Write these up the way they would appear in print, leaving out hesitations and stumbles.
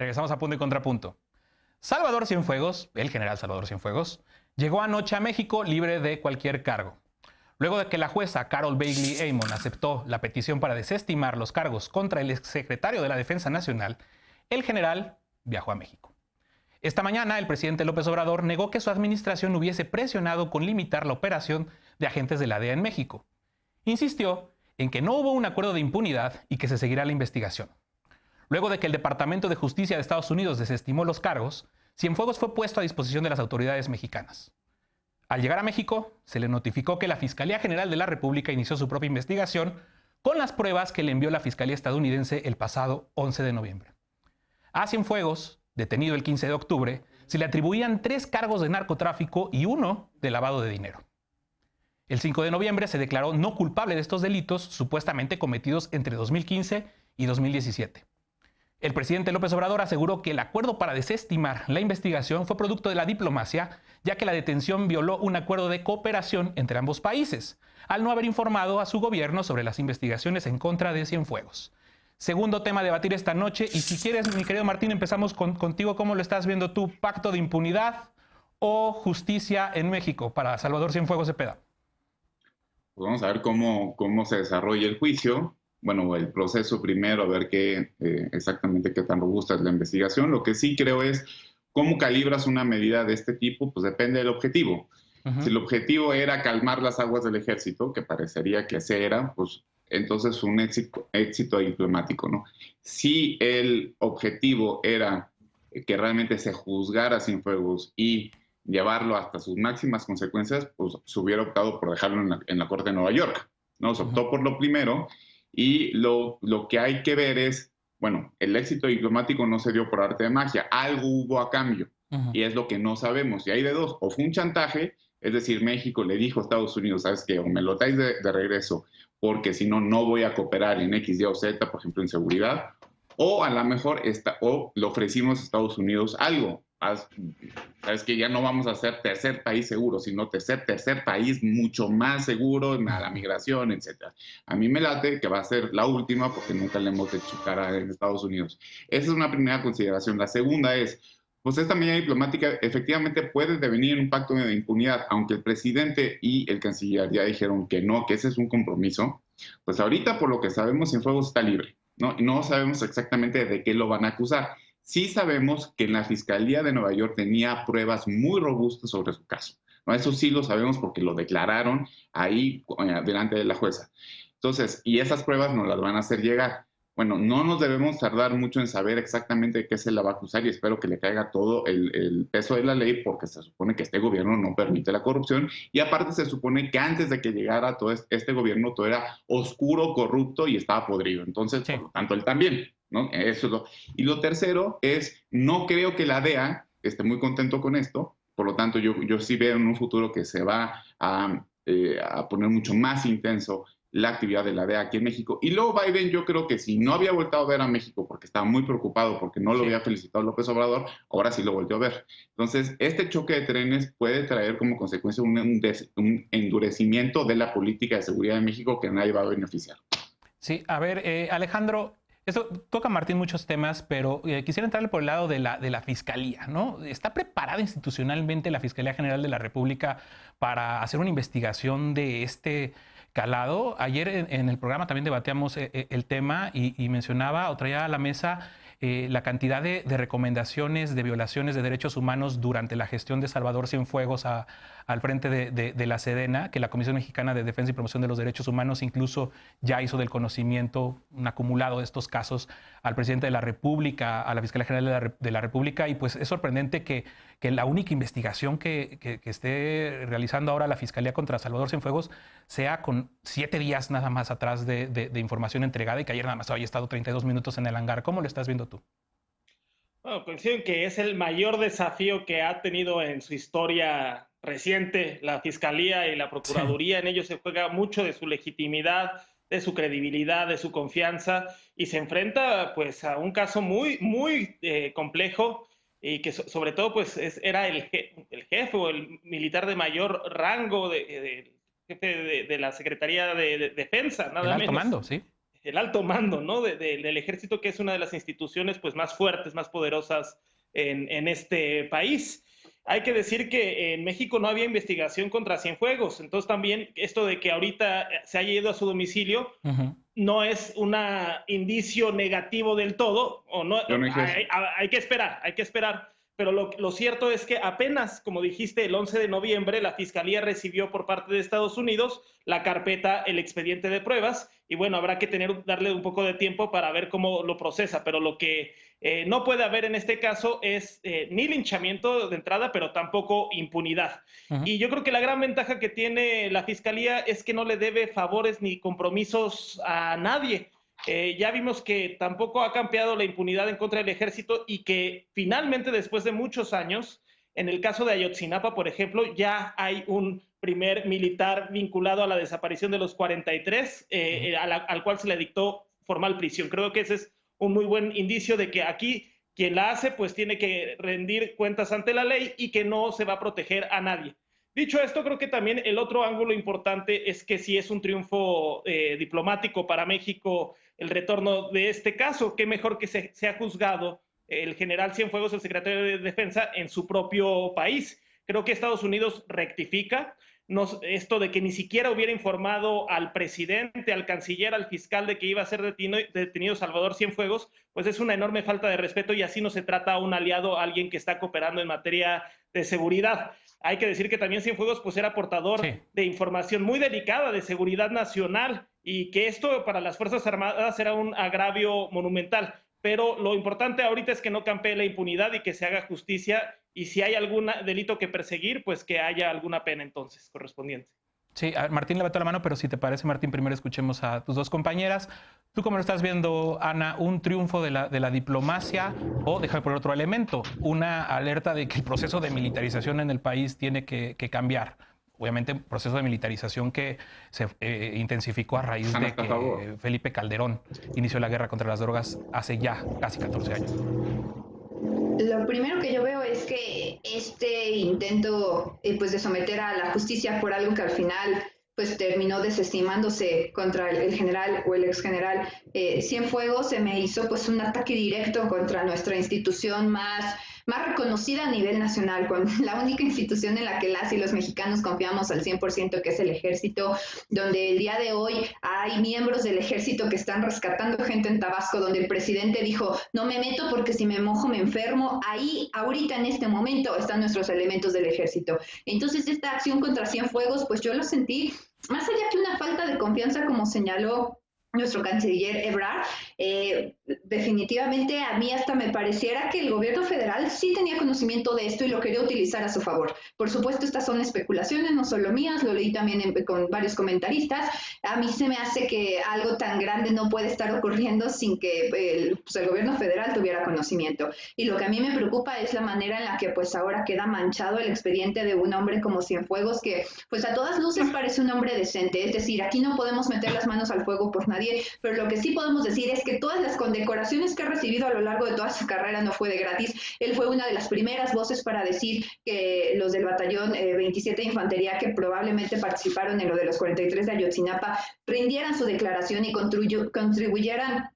Regresamos a Punto y Contrapunto. Salvador Cienfuegos, el general Salvador Cienfuegos, llegó anoche a México libre de cualquier cargo. Luego de que la jueza Carol Bailey Amon aceptó la petición para desestimar los cargos contra el exsecretario de la Defensa Nacional, el general viajó a México. Esta mañana, el presidente López Obrador negó que su administración hubiese presionado con limitar la operación de agentes de la DEA en México. Insistió en que no hubo un acuerdo de impunidad y que se seguirá la investigación. Luego de que el Departamento de Justicia de Estados Unidos desestimó los cargos, Cienfuegos fue puesto a disposición de las autoridades mexicanas. Al llegar a México, se le notificó que la Fiscalía General de la República inició su propia investigación con las pruebas que le envió la Fiscalía estadounidense el pasado 11 de noviembre. A Cienfuegos, detenido el 15 de octubre, se le atribuían 3 cargos de narcotráfico y 1 de lavado de dinero. El 5 de noviembre se declaró no culpable de estos delitos supuestamente cometidos entre 2015 y 2017. El presidente López Obrador aseguró que el acuerdo para desestimar la investigación fue producto de la diplomacia, ya que la detención violó un acuerdo de cooperación entre ambos países, al no haber informado a su gobierno sobre las investigaciones en contra de Cienfuegos. Segundo tema a debatir esta noche, y si quieres, mi querido Martín, empezamos contigo. ¿Cómo lo estás viendo tú? ¿Pacto de impunidad o justicia en México para Salvador Cienfuegos Cepeda? Pues vamos a ver cómo se desarrolla el juicio. Bueno, el proceso primero, a ver exactamente qué tan robusta es la investigación. Lo que sí creo es cómo calibras una medida de este tipo, pues depende del objetivo. Si el objetivo era calmar las aguas del ejército, que parecería que ese era, pues entonces un éxito diplomático, ¿no? Si el objetivo era que realmente se juzgara a Cienfuegos y llevarlo hasta sus máximas consecuencias, pues se hubiera optado por dejarlo en la Corte de Nueva York, ¿no? Se optó por lo primero. Y lo que hay que ver es, bueno, el éxito diplomático no se dio por arte de magia, algo hubo a cambio, y es lo que no sabemos. Y hay de dos: o fue un chantaje, es decir, México le dijo a Estados Unidos, ¿sabes qué? O me lo traes de regreso, porque si no, no voy a cooperar en X, Y o Z, por ejemplo, en seguridad, o a lo mejor o le ofrecimos a Estados Unidos algo. Sabes que ya no vamos a ser tercer país seguro, sino tercer país mucho más seguro en la migración, etc. A mí me late que va a ser la última, porque nunca le hemos hecho cara en Estados Unidos. Esa es una primera consideración. La segunda es, pues esta medida diplomática efectivamente puede devenir un pacto de impunidad, aunque el presidente y el canciller ya dijeron que no, que ese es un compromiso. Pues ahorita, por lo que sabemos, Cienfuegos está libre, ¿no? Y no sabemos exactamente de qué lo van a acusar. Sí sabemos que en la Fiscalía de Nueva York tenía pruebas muy robustas sobre su caso, ¿no? Eso sí lo sabemos porque lo declararon ahí delante de la jueza. Entonces, y esas pruebas nos las van a hacer llegar. Bueno, no nos debemos tardar mucho en saber exactamente de qué se la va a acusar, y espero que le caiga todo el peso de la ley, porque se supone que este gobierno no permite la corrupción, y aparte se supone que antes de que llegara todo este gobierno todo era oscuro, corrupto y estaba podrido. Entonces, sí, por lo tanto, él también, ¿no? Eso es y lo tercero es, no creo que la DEA esté muy contento con esto. Por lo tanto, yo sí veo en un futuro que se va a poner mucho más intenso la actividad de la DEA aquí en México. Y luego Biden, yo creo que si no había vuelto a ver a México porque estaba muy preocupado, porque no lo había felicitado López Obrador, ahora sí lo volvió a ver. Entonces, este choque de trenes puede traer como consecuencia un endurecimiento de la política de seguridad de México que nadie va a beneficiar. Sí, a ver, Alejandro, esto toca, Martín, muchos temas, pero quisiera entrarle por el lado de la Fiscalía, ¿no? ¿Está preparada institucionalmente la Fiscalía General de la República para hacer una investigación de este calado? Ayer en el programa también debatíamos el tema y mencionaba o traía a la mesa la cantidad de recomendaciones de violaciones de derechos humanos durante la gestión de Salvador Cienfuegos al frente de la Sedena, que la Comisión Mexicana de Defensa y Promoción de los Derechos Humanos incluso ya hizo del conocimiento un acumulado de estos casos al presidente de la República, a la Fiscalía General de la República, y pues es sorprendente que la única investigación que esté realizando ahora la Fiscalía contra Salvador Cienfuegos sea con 7 días nada más atrás de información entregada, y que ayer nada más había estado 32 minutos en el hangar. ¿Cómo lo estás viendo tú? Bueno, coincido en que es el mayor desafío que ha tenido en su historia reciente la Fiscalía y la Procuraduría. Sí. En ello se juega mucho de su legitimidad, de su credibilidad, de su confianza, y se enfrenta pues a un caso muy complejo, y que sobre todo pues era el jefe o el militar de mayor rango jefe de la Secretaría de Defensa, nada menos. El alto mando, sí. el alto mando, ¿no? Del ejército, que es una de las instituciones pues, más fuertes, más poderosas en este país. Hay que decir que en México no había investigación contra Cienfuegos, entonces también esto de que ahorita se haya ido a su domicilio no es un indicio negativo del todo, o no, hay que esperar. Pero lo cierto es que apenas, como dijiste, el 11 de noviembre, la Fiscalía recibió por parte de Estados Unidos la carpeta, el expediente de pruebas, y bueno, habrá que darle un poco de tiempo para ver cómo lo procesa, pero lo que no puede haber en este caso es ni linchamiento de entrada, pero tampoco impunidad. Y yo creo que la gran ventaja que tiene la Fiscalía es que no le debe favores ni compromisos a nadie. Ya vimos que tampoco ha campeado la impunidad en contra del ejército y que finalmente, después de muchos años, en el caso de Ayotzinapa, por ejemplo, ya hay un primer militar vinculado a la desaparición de los 43, al cual se le dictó formal prisión. Creo que ese es un muy buen indicio de que aquí quien la hace pues tiene que rendir cuentas ante la ley y que no se va a proteger a nadie. Dicho esto, creo que también el otro ángulo importante es que sí es un triunfo diplomático para México el retorno de este caso. Qué mejor que se ha juzgado el general Cienfuegos, el secretario de Defensa, en su propio país. Creo que Estados Unidos rectifica. Esto de que ni siquiera hubiera informado al presidente, al canciller, al fiscal de que iba a ser detenido Salvador Cienfuegos, pues es una enorme falta de respeto y así no se trata a un aliado, a alguien que está cooperando en materia de seguridad. Hay que decir que también Cienfuegos pues, era portador de información muy delicada de seguridad nacional y que esto para las Fuerzas Armadas era un agravio monumental. Pero lo importante ahorita es que no campee la impunidad y que se haga justicia, y si hay algún delito que perseguir, pues que haya alguna pena entonces correspondiente. Sí, a ver, Martín levantó la mano, pero si te parece, Martín, primero escuchemos a tus dos compañeras. ¿Tú cómo lo estás viendo, Ana? ¿Un triunfo de la diplomacia o, déjame por otro elemento, una alerta de que el proceso de militarización en el país tiene que cambiar? Obviamente, un proceso de militarización que se intensificó a raíz de que Felipe Calderón inició la guerra contra las drogas hace ya casi 14 años. Lo primero que yo veo es que este intento pues de someter a la justicia por algo que al final pues terminó desestimándose contra el general o el exgeneral Cienfuegos, se me hizo pues un ataque directo contra nuestra institución más reconocida a nivel nacional, con la única institución en la que las y los mexicanos confiamos al 100%, que es el ejército, donde el día de hoy hay miembros del ejército que están rescatando gente en Tabasco, donde el presidente dijo, no me meto porque si me mojo me enfermo. Ahí, ahorita en este momento, están nuestros elementos del ejército. Entonces, esta acción contra Cienfuegos, pues yo lo sentí, más allá que una falta de confianza, como señaló nuestro canciller Ebrard, definitivamente a mí hasta me pareciera que el gobierno federal sí tenía conocimiento de esto y lo quería utilizar a su favor. Por supuesto, estas son especulaciones, no solo mías, lo leí también con varios comentaristas. A mí se me hace que algo tan grande no puede estar ocurriendo sin que el gobierno federal tuviera conocimiento. Y lo que a mí me preocupa es la manera en la que pues ahora queda manchado el expediente de un hombre como Cienfuegos, que pues a todas luces parece un hombre decente. Es decir, aquí no podemos meter las manos al fuego por nadie, pero lo que sí podemos decir es que todas las condecoraciones que ha recibido a lo largo de toda su carrera no fue de gratis. Él fue una de las primeras voces para decir que los del batallón 27 de Infantería, que probablemente participaron en lo de los 43 de Ayotzinapa, rindieran su declaración y contribuyeran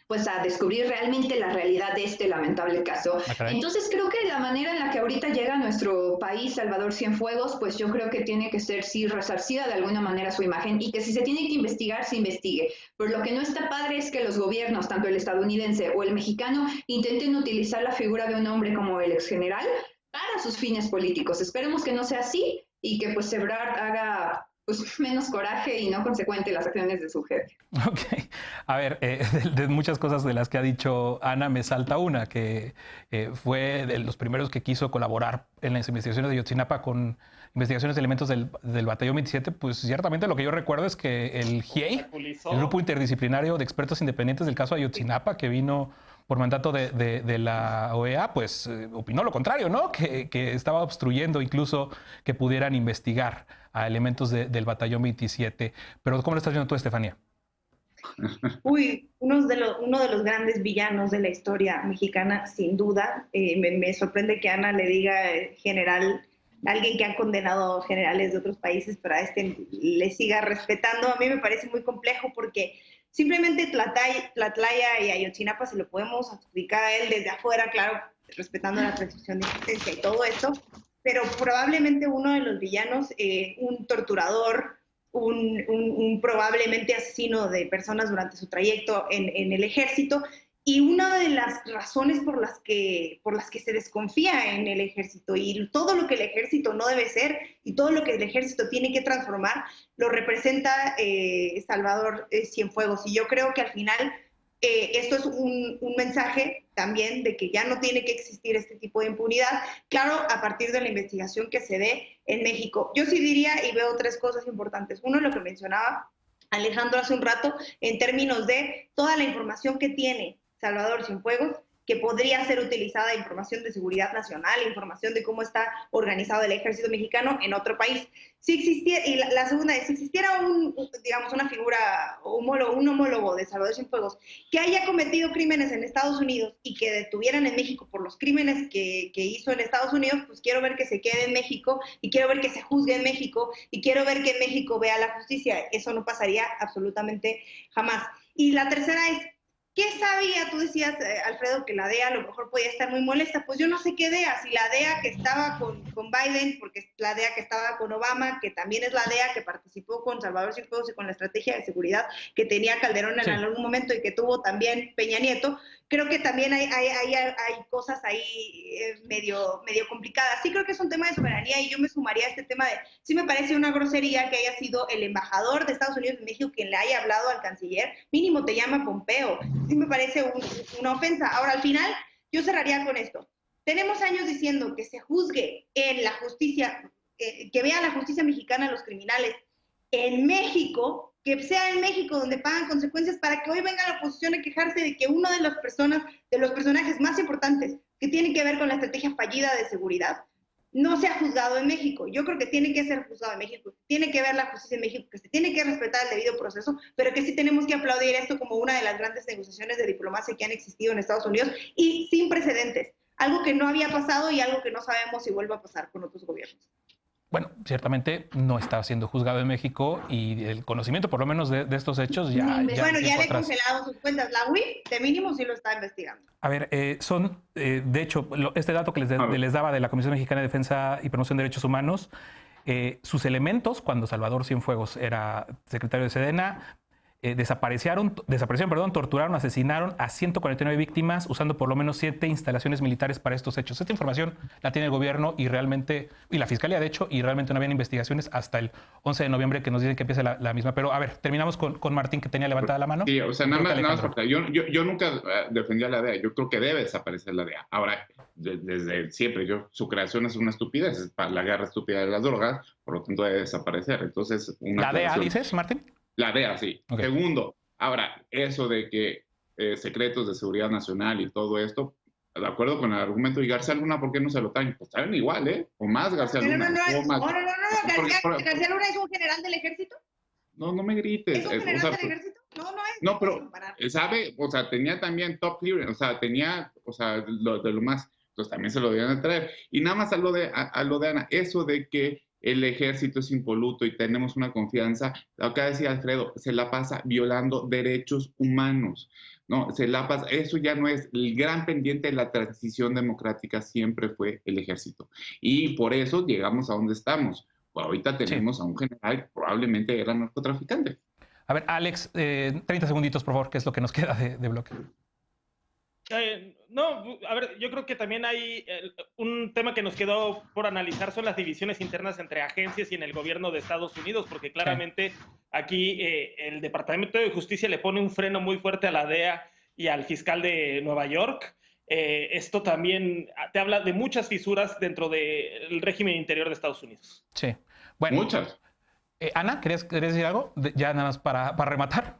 pues a descubrir realmente la realidad de este lamentable caso. Entonces creo que la manera en la que ahorita llega a nuestro país Salvador Cienfuegos, pues yo creo que tiene que ser sí resarcida de alguna manera su imagen y que si se tiene que investigar, se investigue. Pero lo que no está padre es que los gobiernos, tanto el estadounidense o el mexicano, intenten utilizar la figura de un hombre como el exgeneral para sus fines políticos. Esperemos que no sea así y que pues Ebrard haga pues menos coraje y no consecuente las acciones de su jefe. Ok. A ver, de muchas cosas de las que ha dicho Ana, me salta una, que fue de los primeros que quiso colaborar en las investigaciones de Ayotzinapa con investigaciones de elementos del Batallón 27. Pues ciertamente lo que yo recuerdo es que el GIEI, el Grupo Interdisciplinario de Expertos Independientes del caso Ayotzinapa, que vino por mandato de la OEA, pues opinó lo contrario, ¿no? Que estaba obstruyendo incluso que pudieran investigar a elementos del Batallón 27. Pero ¿cómo lo estás viendo tú, Estefanía? Uy, uno de los grandes villanos de la historia mexicana, sin duda. Me sorprende que Ana le diga general, alguien que ha condenado generales de otros países, pero a este le siga respetando. A mí me parece muy complejo porque Simplemente Tlatlaya y Ayotzinapa se lo podemos adjudicar a él desde afuera, claro, respetando la presunción de inocencia y todo esto, pero probablemente uno de los villanos, un torturador, un probablemente asesino de personas durante su trayecto en el ejército, y una de las razones por las que se desconfía en el ejército y todo lo que el ejército no debe ser y todo lo que el ejército tiene que transformar, lo representa Salvador Cienfuegos. Y yo creo que al final esto es un mensaje también de que ya no tiene que existir este tipo de impunidad, claro, a partir de la investigación que se dé en México. Yo sí diría, y veo tres cosas importantes. Uno, lo que mencionaba Alejandro hace un rato, en términos de toda la información que tiene Salvador Cienfuegos, que podría ser utilizada, información de seguridad nacional, información de cómo está organizado el ejército mexicano en otro país. Si existiera, y la segunda es, si existiera digamos, una figura, un homólogo de Salvador Cienfuegos que haya cometido crímenes en Estados Unidos y que detuvieran en México por los crímenes que hizo en Estados Unidos, pues quiero ver que se quede en México y quiero ver que se juzgue en México y quiero ver que en México vea la justicia. Eso no pasaría absolutamente jamás. Y la tercera es, ¿qué sabía? Tú decías, Alfredo, que la DEA a lo mejor podía estar muy molesta. Pues yo no sé qué DEA, si la DEA que estaba con Biden, porque es la DEA que estaba con Obama, que también es la DEA que participó con Salvador Cienfuegos y con la estrategia de seguridad que tenía Calderón en algún momento y que tuvo también Peña Nieto. Creo que también hay cosas ahí medio complicadas. Sí creo que es un tema de soberanía y yo me sumaría a este tema de, sí me parece una grosería que haya sido el embajador de Estados Unidos en México quien le haya hablado al canciller, mínimo te llama Pompeo. Sí me parece una ofensa. Ahora, al final, yo cerraría con esto. Tenemos años diciendo que se juzgue en la justicia, que vea la justicia mexicana a los criminales en México, que sea en México donde pagan consecuencias, para que hoy venga la oposición a quejarse de que uno de los personajes más importantes que tiene que ver con la estrategia fallida de seguridad no sea juzgado en México. Yo creo que tiene que ser juzgado en México, tiene que ver la justicia en México, que se tiene que respetar el debido proceso, pero que sí tenemos que aplaudir esto como una de las grandes negociaciones de diplomacia que han existido en Estados Unidos y sin precedentes. Algo que no había pasado y algo que no sabemos si vuelve a pasar con otros gobiernos. Bueno, ciertamente no está siendo juzgado en México y el conocimiento, por lo menos, de estos hechos ya... Bueno, ya le he congelado sus cuentas. La UIF, de mínimo, sí lo está investigando. A ver, de hecho, este dato que les daba de la Comisión Mexicana de Defensa y Promoción de Derechos Humanos, sus elementos, cuando Salvador Cienfuegos era secretario de Sedena, desaparecieron, torturaron, asesinaron a 149 víctimas usando por lo menos 7 instalaciones militares para estos hechos. Esta información la tiene el gobierno y la fiscalía, de hecho, y realmente no habían investigaciones hasta el 11 de noviembre que nos dicen que empieza la misma. Pero a ver, terminamos con Martín, que tenía levantada la mano. Sí, o sea, nada más porque yo nunca defendí a la DEA. Yo creo que debe desaparecer la DEA. Ahora, desde siempre, su creación es una estupidez, es la guerra estúpida de las drogas, por lo tanto debe desaparecer. Entonces, ¿La DEA dices, Martín? La DEA, sí. Okay. Segundo, ahora, eso de que secretos de seguridad nacional y todo esto, de acuerdo con el argumento de García Luna, ¿por qué no se lo traen? Pues saben igual, ¿eh? O más García Luna. No. ¿García Luna es un general del ejército? No me grites. ¿Es un general del ejército? No es. No, pero, ¿sabe? O sea, tenía también top clearance, o sea, tenía, de lo más, entonces también se lo debían traer. Y nada más a lo de Ana, eso de que el ejército es impoluto y tenemos una confianza, acá decía Alfredo, se la pasa violando derechos humanos, ¿no? Eso ya no es, el gran pendiente de la transición democrática siempre fue el ejército. Y por eso llegamos a donde estamos. Pues ahorita tenemos a un general que probablemente era narcotraficante. A ver, Alex, 30 segunditos, por favor, que es lo que nos queda de bloque. A ver, yo creo que también hay un tema que nos quedó por analizar, son las divisiones internas entre agencias y en el gobierno de Estados Unidos, porque claramente aquí el Departamento de Justicia le pone un freno muy fuerte a la DEA y al fiscal de Nueva York. Esto también te habla de muchas fisuras dentro del régimen interior de Estados Unidos. Sí, bueno. Muchas. Ana, ¿querías decir algo? Ya nada más para rematar.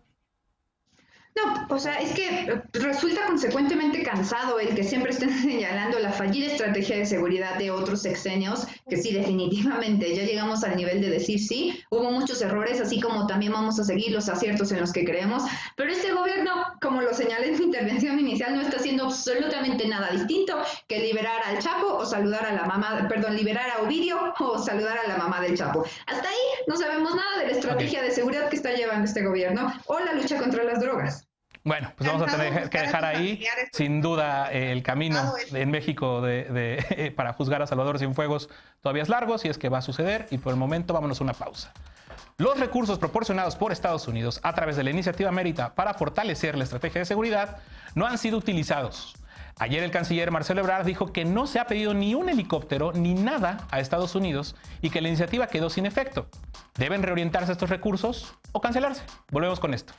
No, o sea, es que resulta consecuentemente cansado el que siempre estén señalando la fallida estrategia de seguridad de otros sexenios, que sí, definitivamente, ya llegamos al nivel de decir sí, hubo muchos errores, así como también vamos a seguir los aciertos en los que creemos, pero este gobierno, como lo señalé en mi intervención inicial, no está haciendo absolutamente nada distinto que liberar al Chapo o saludar a la mamá, perdón, liberar a Ovidio o saludar a la mamá del Chapo. Hasta ahí no sabemos nada de la estrategia de seguridad que está llevando este gobierno o la lucha contra las drogas. Bueno, pues vamos a tener que dejar ahí, sin duda, el camino en México para juzgar a Salvador Cienfuegos todavía es largo, si es que va a suceder, y por el momento vámonos a una pausa. Los recursos proporcionados por Estados Unidos a través de la iniciativa Mérida para fortalecer la estrategia de seguridad no han sido utilizados. Ayer el canciller Marcelo Ebrard dijo que no se ha pedido ni un helicóptero ni nada a Estados Unidos y que la iniciativa quedó sin efecto. ¿Deben reorientarse estos recursos o cancelarse? Volvemos con esto.